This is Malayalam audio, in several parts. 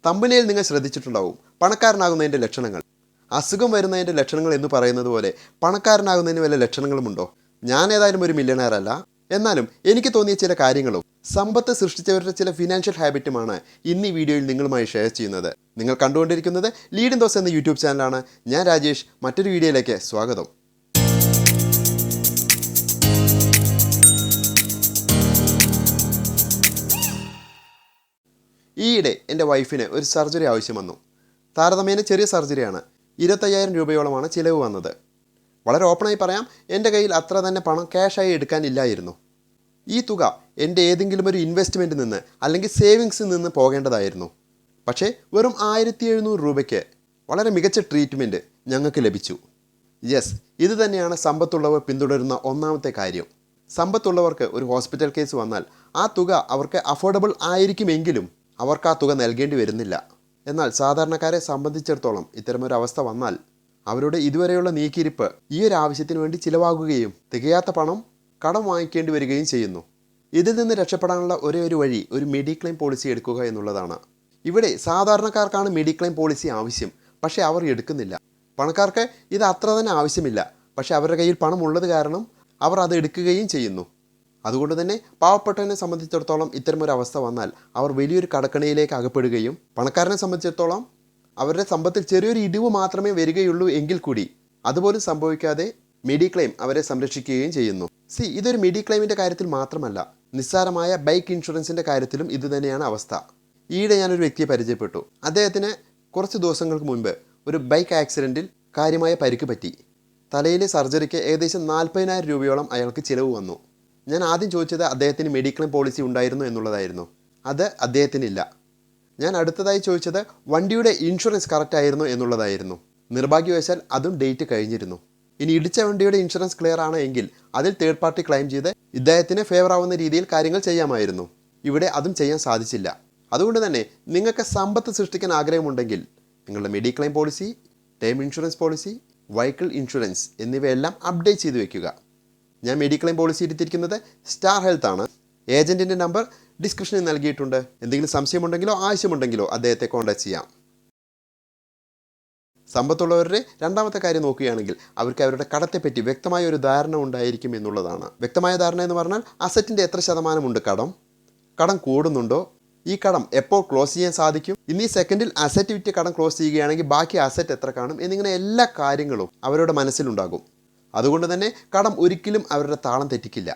തമ്പനയിൽ നിങ്ങൾ ശ്രദ്ധിച്ചിട്ടുണ്ടാവും പണക്കാരനാകുന്നതിൻ്റെ ലക്ഷണങ്ങൾ. അസുഖം വരുന്നതിൻ്റെ ലക്ഷണങ്ങൾ എന്ന് പറയുന്നത് പോലെ പണക്കാരനാകുന്നതിന് വല്ല ലക്ഷണങ്ങളുമുണ്ടോ? ഞാൻ ഏതായാലും ഒരു മില്യണയർ അല്ല. എന്നാലും എനിക്ക് തോന്നിയ ചില കാര്യങ്ങളും സമ്പത്ത് സൃഷ്ടിച്ചവരുടെ ചില ഫിനാൻഷ്യൽ ഹാബിറ്റുമാണ് ഇന്ന് ഈ വീഡിയോയിൽ നിങ്ങളുമായി ഷെയർ ചെയ്യുന്നത്. നിങ്ങൾ കണ്ടുകൊണ്ടിരിക്കുന്നത് ലീഡിംഗ് ദോസ് എന്ന യൂട്യൂബ് ചാനലാണ്. ഞാൻ രാജേഷ്. മറ്റൊരു വീഡിയോയിലേക്ക് സ്വാഗതം. ഈയിടെ എൻ്റെ വൈഫിന് ഒരു സർജറി ആവശ്യം വന്നു. താരതമ്യേന ചെറിയ സർജറിയാണ്. 25,000 രൂപയോളമാണ് ചിലവ് വന്നത്. വളരെ ഓപ്പണായി പറയാം, എൻ്റെ കയ്യിൽ അത്ര തന്നെ പണം ക്യാഷായി എടുക്കാനില്ലായിരുന്നു. ഈ തുക എൻ്റെ ഏതെങ്കിലും ഒരു ഇൻവെസ്റ്റ്മെൻറ്റിൽ നിന്ന് അല്ലെങ്കിൽ സേവിങ്സിൽ നിന്ന് പോകേണ്ടതായിരുന്നു. പക്ഷേ വെറും 1,700 രൂപയ്ക്ക് വളരെ മികച്ച ട്രീറ്റ്മെൻറ്റ് ഞങ്ങൾക്ക് ലഭിച്ചു. യെസ്, ഇത് തന്നെയാണ് സമ്പത്തുള്ളവർ പിന്തുടരുന്ന ഒന്നാമത്തെ കാര്യം. സമ്പത്തുള്ളവർക്ക് ഒരു ഹോസ്പിറ്റൽ കേസ് വന്നാൽ ആ തുക അവർക്ക് അഫോർഡബിൾ ആയിരിക്കുമെങ്കിലും അവർക്ക് ആ തുക നൽകേണ്ടി വരുന്നില്ല. എന്നാൽ സാധാരണക്കാരെ സംബന്ധിച്ചിടത്തോളം ഇത്തരമൊരു അവസ്ഥ വന്നാൽ അവരുടെ ഇതുവരെയുള്ള നീക്കിയിരിപ്പ് ഈ ഒരു ആവശ്യത്തിന് വേണ്ടി ചിലവാകുകയും തികയാത്ത പണം കടം വാങ്ങിക്കേണ്ടി വരികയും ചെയ്യുന്നു. ഇതിൽ നിന്ന് രക്ഷപ്പെടാനുള്ള ഒരേ ഒരു വഴി ഒരു മെഡിക്ലെയിം പോളിസി എടുക്കുക എന്നുള്ളതാണ്. ഇവിടെ സാധാരണക്കാർക്കാണ് മെഡിക്ലെയിം പോളിസി ആവശ്യം, പക്ഷേ അവർ എടുക്കുന്നില്ല. പണക്കാർക്ക് ഇത് അത്ര തന്നെ ആവശ്യമില്ല, പക്ഷേ അവരുടെ കയ്യിൽ പണം ഉള്ളത് കാരണം അവർ അത് എടുക്കുകയും ചെയ്യുന്നു. അതുകൊണ്ട് തന്നെ പാവപ്പെട്ടവനെ സംബന്ധിച്ചിടത്തോളം ഇത്തരമൊരു അവസ്ഥ വന്നാൽ അവർ വലിയൊരു കടക്കണിയിലേക്ക് അകപ്പെടുകയും പണക്കാരനെ സംബന്ധിച്ചിടത്തോളം അവരുടെ സമ്പത്തിൽ ചെറിയൊരു ഇടിവ് മാത്രമേ വരികയുള്ളൂ എങ്കിൽ കൂടി അതുപോലും സംഭവിക്കാതെ മെഡിക്ലെയിം അവരെ സംരക്ഷിക്കുകയും ചെയ്യുന്നു. ഇതൊരു മെഡിക്ലെയിമിൻ്റെ കാര്യത്തിൽ മാത്രമല്ല, നിസ്സാരമായ ബൈക്ക് ഇൻഷുറൻസിൻ്റെ കാര്യത്തിലും ഇത് തന്നെയാണ് അവസ്ഥ. ഈയിടെ ഞാനൊരു വ്യക്തിയെ പരിചയപ്പെട്ടു. അദ്ദേഹത്തിന് കുറച്ച് ദിവസങ്ങൾക്ക് മുൻപ് ഒരു ബൈക്ക് ആക്സിഡൻറ്റിൽ കാര്യമായ പരിക്ക് പറ്റി. തലയിലെ സർജറിക്ക് ഏകദേശം 40,000 രൂപയോളം അയാൾക്ക് ചിലവ് വന്നു. ഞാൻ ആദ്യം ചോദിച്ചത് അദ്ദേഹത്തിന് മെഡിക്ലെയിം പോളിസി ഉണ്ടായിരുന്നു എന്നുള്ളതായിരുന്നു. അത് അദ്ദേഹത്തിനില്ല. ഞാൻ അടുത്തതായി ചോദിച്ചത് വണ്ടിയുടെ ഇൻഷുറൻസ് കറക്റ്റ് ആയിരുന്നു എന്നുള്ളതായിരുന്നു. നിർഭാഗ്യവശാൽ അതും ഡേറ്റ് കഴിഞ്ഞിരുന്നു. ഇനി ഇടിച്ച വണ്ടിയുടെ ഇൻഷുറൻസ് ക്ലിയർ ആണ് എങ്കിൽ അതിൽ തേർഡ് പാർട്ടി ക്ലെയിം ചെയ്ത് ഇദ്ദേഹത്തിന് ഫേവർ ആവുന്ന രീതിയിൽ കാര്യങ്ങൾ ചെയ്യാമായിരുന്നു. ഇവിടെ അതും ചെയ്യാൻ സാധിച്ചില്ല. അതുകൊണ്ട് തന്നെ നിങ്ങൾക്ക് സമ്പത്ത് സൃഷ്ടിക്കാൻ ആഗ്രഹമുണ്ടെങ്കിൽ നിങ്ങളുടെ mediclaim policy, term insurance policy, vehicle insurance എന്നിവയെല്ലാം അപ്ഡേറ്റ് ചെയ്ത് വെക്കുക. ഞാൻ മെഡിക്ലെയിം പോളിസി എടുത്തിരിക്കുന്നത് സ്റ്റാർ ഹെൽത്ത് ആണ്. ഏജൻറ്റിൻ്റെ നമ്പർ ഡിസ്ക്രിപ്ഷനിൽ നൽകിയിട്ടുണ്ട്. എന്തെങ്കിലും സംശയമുണ്ടെങ്കിലോ ആവശ്യമുണ്ടെങ്കിലോ അദ്ദേഹത്തെ കോൺടാക്ട് ചെയ്യാം. സമ്പത്തുള്ളവരുടെ രണ്ടാമത്തെ കാര്യം നോക്കുകയാണെങ്കിൽ അവർക്ക് അവരുടെ കടത്തെപ്പറ്റി വ്യക്തമായ ഒരു ധാരണ ഉണ്ടായിരിക്കും എന്നുള്ളതാണ്. വ്യക്തമായ ധാരണ എന്ന് പറഞ്ഞാൽ അസറ്റിൻ്റെ എത്ര ശതമാനമുണ്ട് കടം കൂടുന്നുണ്ടോ, ഈ കടം എപ്പോൾ ക്ലോസ് ചെയ്യാൻ സാധിക്കും, ഇന്ന് ഈ സെക്കൻഡിൽ അസറ്റ് വിറ്റ് കടം ക്ലോസ് ചെയ്യുകയാണെങ്കിൽ ബാക്കി അസറ്റ് എത്ര കാണും എന്നിങ്ങനെ എല്ലാ കാര്യങ്ങളും അവരുടെ മനസ്സിലുണ്ടാകും. അതുകൊണ്ട് തന്നെ കടം ഒരിക്കലും അവരുടെ താളം തെറ്റിക്കില്ല.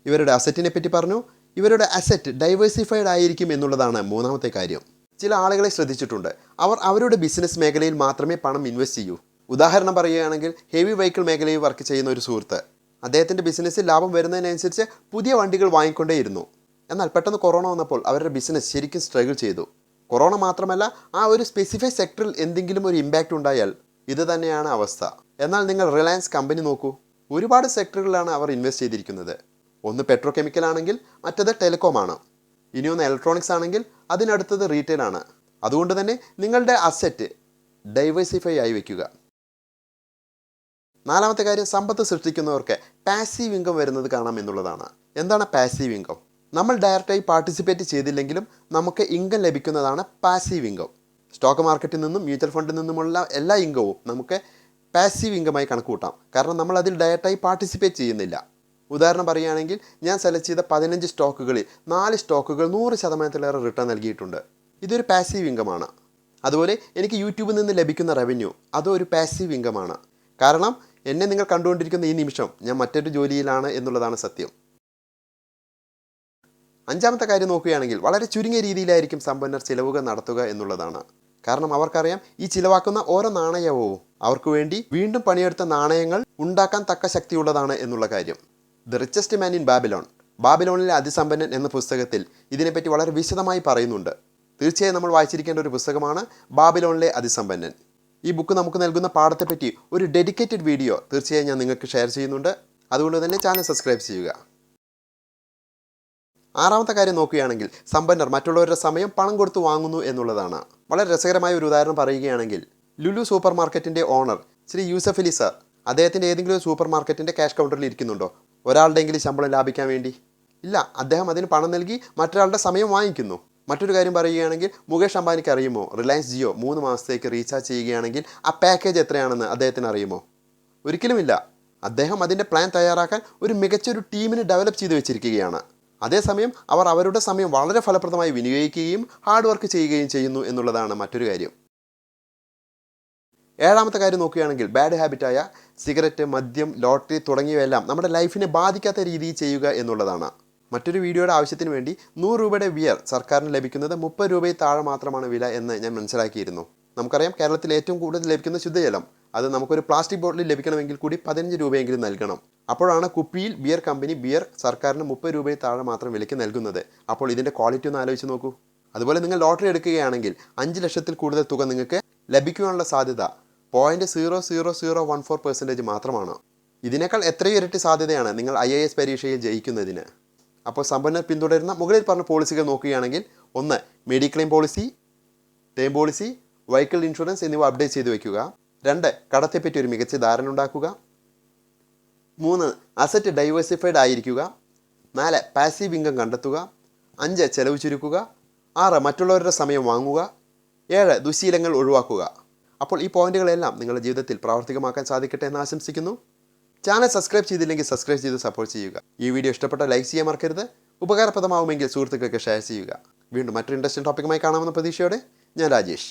ഇവരുടെ അസറ്റിനെ പറ്റി പറഞ്ഞു. ഇവരുടെ അസറ്റ് ഡൈവേഴ്സിഫൈഡ് ആയിരിക്കും എന്നുള്ളതാണ് മൂന്നാമത്തെ കാര്യം. ചില ആളുകളെ ശ്രദ്ധിച്ചിട്ടുണ്ട്, അവർ അവരുടെ ബിസിനസ് മേഖലയിൽ മാത്രമേ പണം ഇൻവെസ്റ്റ് ചെയ്യൂ. ഉദാഹരണം പറയുകയാണെങ്കിൽ ഹെവി വെഹിക്കിൾ മേഖലയിൽ വർക്ക് ചെയ്യുന്ന ഒരു സുഹൃത്ത്, അദ്ദേഹത്തിൻ്റെ ബിസിനസ്സിൽ ലാഭം വരുന്നതിനനുസരിച്ച് പുതിയ വണ്ടികൾ വാങ്ങിക്കൊണ്ടേയിരുന്നു. എന്നാൽ പെട്ടെന്ന് കൊറോണ വന്നപ്പോൾ അവരുടെ ബിസിനസ് ശരിക്കും സ്ട്രഗിൾ ചെയ്തു. കൊറോണ മാത്രമല്ല, ആ ഒരു സ്പെസിഫൈഡ് സെക്ടറിൽ എന്തെങ്കിലും ഒരു ഇമ്പാക്റ്റ് ഉണ്ടായാൽ ഇത് തന്നെയാണ് അവസ്ഥ. എന്നാൽ നിങ്ങൾ റിലയൻസ് കമ്പനി നോക്കൂ, ഒരുപാട് സെക്ടറുകളിലാണ് അവർ ഇൻവെസ്റ്റ് ചെയ്തിരിക്കുന്നത്. ഒന്ന് പെട്രോ കെമിക്കൽ ആണെങ്കിൽ മറ്റത് ടെലികോം ആണ്. ഇനിയൊന്ന് ഇലക്ട്രോണിക്സ് ആണെങ്കിൽ അതിനടുത്തത് റീറ്റെയിൽ ആണ്. അതുകൊണ്ട് തന്നെ നിങ്ങളുടെ അസറ്റ് ഡൈവേഴ്സിഫൈ ആയി വയ്ക്കുക. നാലാമത്തെ കാര്യം, സമ്പത്ത് സൃഷ്ടിക്കുന്നവർക്ക് പാസീവ് ഇൻകം വരുന്നത് കാണാം എന്നുള്ളതാണ്. എന്താണ് പാസീവ് ഇൻകം? നമ്മൾ ഡയറക്റ്റായി പാർട്ടിസിപ്പേറ്റ് ചെയ്തില്ലെങ്കിലും നമുക്ക് ഇൻകം ലഭിക്കുന്നതാണ് പാസീവ് ഇൻകം. സ്റ്റോക്ക് മാർക്കറ്റിൽ നിന്നും മ്യൂച്വൽ ഫണ്ടിൽ നിന്നുമുള്ള എല്ലാ ഇൻകവും നമുക്ക് പാസീവ് ഇൻകമായി കണക്കുകൂട്ടാം. കാരണം നമ്മൾ അതിൽ ഡയറക്റ്റായി പാർട്ടിസിപ്പേറ്റ് ചെയ്യുന്നില്ല. ഉദാഹരണം പറയുകയാണെങ്കിൽ ഞാൻ സെലക്ട് ചെയ്ത 15 സ്റ്റോക്കുകളിൽ 4 സ്റ്റോക്കുകൾ 100% റിട്ടേൺ നൽകിയിട്ടുണ്ട്. ഇതൊരു പാസീവ് ഇൻകമാണ്. അതുപോലെ എനിക്ക് യൂട്യൂബിൽ നിന്ന് ലഭിക്കുന്ന റവന്യൂ അതും ഒരു പാസീവ് ഇൻകമാണ്. കാരണം എന്നെ നിങ്ങൾ കണ്ടുകൊണ്ടിരിക്കുന്ന ഈ നിമിഷം ഞാൻ മറ്റൊരു ജോലിയിലാണ് എന്നുള്ളതാണ് സത്യം. അഞ്ചാമത്തെ കാര്യം നോക്കുകയാണെങ്കിൽ വളരെ ചുരുങ്ങിയ രീതിയിലായിരിക്കും സമ്പന്നർ ചിലവുകൾ നടത്തുക എന്നുള്ളതാണ്. കാരണം അവർക്കറിയാം ഈ ചിലവാക്കുന്ന ഓരോ നാണയവും അവർക്ക് വേണ്ടി വീണ്ടും പണിയെടുത്ത നാണയങ്ങൾ ഉണ്ടാക്കാൻ തക്ക ശക്തിയുള്ളതാണ് എന്നുള്ള കാര്യം. ദ റിച്ചസ്റ്റ് മാൻ ഇൻ ബാബിലോണിലെ അതിസമ്പന്നൻ എന്ന പുസ്തകത്തിൽ ഇതിനെപ്പറ്റി വളരെ വിശദമായി പറയുന്നുണ്ട്. തീർച്ചയായും നമ്മൾ വായിച്ചിരിക്കേണ്ട ഒരു പുസ്തകമാണ് ബാബിലോണിലെ അതിസമ്പന്നൻ. ഈ ബുക്ക് നമുക്ക് നൽകുന്ന പാഠത്തെപ്പറ്റി ഒരു ഡെഡിക്കേറ്റഡ് വീഡിയോ തീർച്ചയായും ഞാൻ നിങ്ങൾക്ക് ഷെയർ ചെയ്യുന്നുണ്ട്. അതുകൊണ്ട് തന്നെ ചാനൽ സബ്സ്ക്രൈബ് ചെയ്യുക. ആറാമത്തെ കാര്യം നോക്കുകയാണെങ്കിൽ സമ്പന്നർ മറ്റുള്ളവരുടെ സമയം പണം കൊടുത്ത് വാങ്ങുന്നു എന്നുള്ളതാണ്. വളരെ രസകരമായ ഒരു ഉദാഹരണം പറയുകയാണെങ്കിൽ ലുലു സൂപ്പർ മാർക്കറ്റിൻ്റെ ഓണർ ശ്രീ യൂസഫ് അലി സാർ അദ്ദേഹത്തിൻ്റെ ഏതെങ്കിലും ഒരു സൂപ്പർ മാർക്കറ്റിൻ്റെ ക്യാഷ് കൗണ്ടറിൽ ഇരിക്കുന്നുണ്ടോ ഒരാളുടെയെങ്കിലും ശമ്പളം ലാഭിക്കാൻ വേണ്ടി? ഇല്ല, അദ്ദേഹം അതിന് പണം നൽകി മറ്റൊരാളുടെ സമയം വാങ്ങിക്കുന്നു. മറ്റൊരു കാര്യം പറയുകയാണെങ്കിൽ മുകേഷ് അംബാനിക്ക് അറിയുമോ റിലയൻസ് ജിയോ 3 മാസത്തേക്ക് റീചാർജ് ചെയ്യുകയാണെങ്കിൽ ആ പാക്കേജ് എത്രയാണെന്ന് അദ്ദേഹത്തിന് അറിയുമോ? ഒരിക്കലുമില്ല. അദ്ദേഹം അതിൻ്റെ പ്ലാൻ തയ്യാറാക്കാൻ ഒരു മികച്ചൊരു ടീമിനെ ഡെവലപ്പ് ചെയ്ത് വെച്ചിരിക്കുകയാണ്. അതേസമയം അവർ അവരുടെ സമയം വളരെ ഫലപ്രദമായി വിനിയോഗിക്കുകയും ഹാർഡ് വർക്ക് ചെയ്യുകയും ചെയ്യുന്നു എന്നുള്ളതാണ് മറ്റൊരു കാര്യം. ഏഴാമത്തെ കാര്യം നോക്കുകയാണെങ്കിൽ ബാഡ് ഹാബിറ്റായ സിഗരറ്റ്, മദ്യം, ലോട്ടറി തുടങ്ങിയവയെല്ലാം നമ്മുടെ ലൈഫിനെ ബാധിക്കാത്ത രീതിയിൽ ചെയ്യുക എന്നുള്ളതാണ്. മറ്റൊരു വീഡിയോയുടെ ആവശ്യത്തിന് വേണ്ടി 100 രൂപയുടെ ബിയർ സർക്കാരിന് ലഭിക്കുന്നത് 30 രൂപയിൽ താഴെ മാത്രമാണ് വില എന്ന് ഞാൻ മനസ്സിലാക്കിയിരുന്നു. നമുക്കറിയാം കേരളത്തിൽ ഏറ്റവും കൂടുതൽ ലഭിക്കുന്ന ശുദ്ധജലം അത് നമുക്കൊരു പ്ലാസ്റ്റിക് ബോട്ടിൽ ലഭിക്കണമെങ്കിൽ കൂടി 15 രൂപയെങ്കിലും നൽകണം. അപ്പോഴാണ് കുപ്പിയിൽ ബിയർ കമ്പനി ബിയർ സർക്കാരിന് 30 രൂപയിൽ താഴെ മാത്രം വിലയ്ക്ക് നൽകുന്നത്. അപ്പോൾ ഇതിൻ്റെ ക്വാളിറ്റി ഒന്ന് ആലോചിച്ച് നോക്കൂ. അതുപോലെ നിങ്ങൾ ലോട്ടറി എടുക്കുകയാണെങ്കിൽ 5 ലക്ഷത്തിൽ കൂടുതൽ തുക നിങ്ങൾക്ക് ലഭിക്കുവാനുള്ള സാധ്യത 0.00014% മാത്രമാണ്. ഇതിനേക്കാൾ എത്രയോ ഇരട്ടി സാധ്യതയാണ് നിങ്ങൾ IAS പരീക്ഷയിൽ ജയിക്കുന്നതിന്. അപ്പോൾ സമ്പന്നർ പിന്തുടരുന്ന മുകളിൽ പറഞ്ഞ പോളിസികൾ നോക്കുകയാണെങ്കിൽ 1. Mediclaim policy, term policy, vehicle insurance എന്നിവ അപ്ഡേറ്റ് ചെയ്ത് വയ്ക്കുക. 2. കടത്തെപ്പറ്റി ഒരു മികച്ച ധാരണ ഉണ്ടാക്കുക. 3. അസറ്റ് ഡൈവേഴ്സിഫൈഡ് ആയിരിക്കുക. 4. പാസീവ് ഇൻകം കണ്ടെത്തുക. 5. ചെലവ് ചുരുക്കുക. 6. മറ്റുള്ളവരുടെ സമയം വാങ്ങുക. 7. ദുശീലങ്ങൾ ഒഴിവാക്കുക. അപ്പോൾ ഈ പോയിന്റുകളെല്ലാം നിങ്ങളുടെ ജീവിതത്തിൽ പ്രാവർത്തികമാക്കാൻ സാധിക്കട്ടെ എന്ന് ആശംസിക്കുന്നു. ചാനൽ സബ്സ്ക്രൈബ് ചെയ്തില്ലെങ്കിൽ സബ്സ്ക്രൈബ് ചെയ്ത് സപ്പോർട്ട് ചെയ്യുക. ഈ വീഡിയോ ഇഷ്ടപ്പെട്ട ലൈക്ക് ചെയ്യാൻ മറക്കരുത്. ഉപകാരപ്രദമാവുമെങ്കിൽ സുഹൃത്തുക്കൾക്ക് ഷെയർ ചെയ്യുക. വീണ്ടും മറ്റൊരു ഇൻട്രസ്റ്റിംഗ് ടോപ്പിക്കുമായി കാണാമെന്ന പ്രതീക്ഷയോടെ ഞാൻ രാജേഷ്.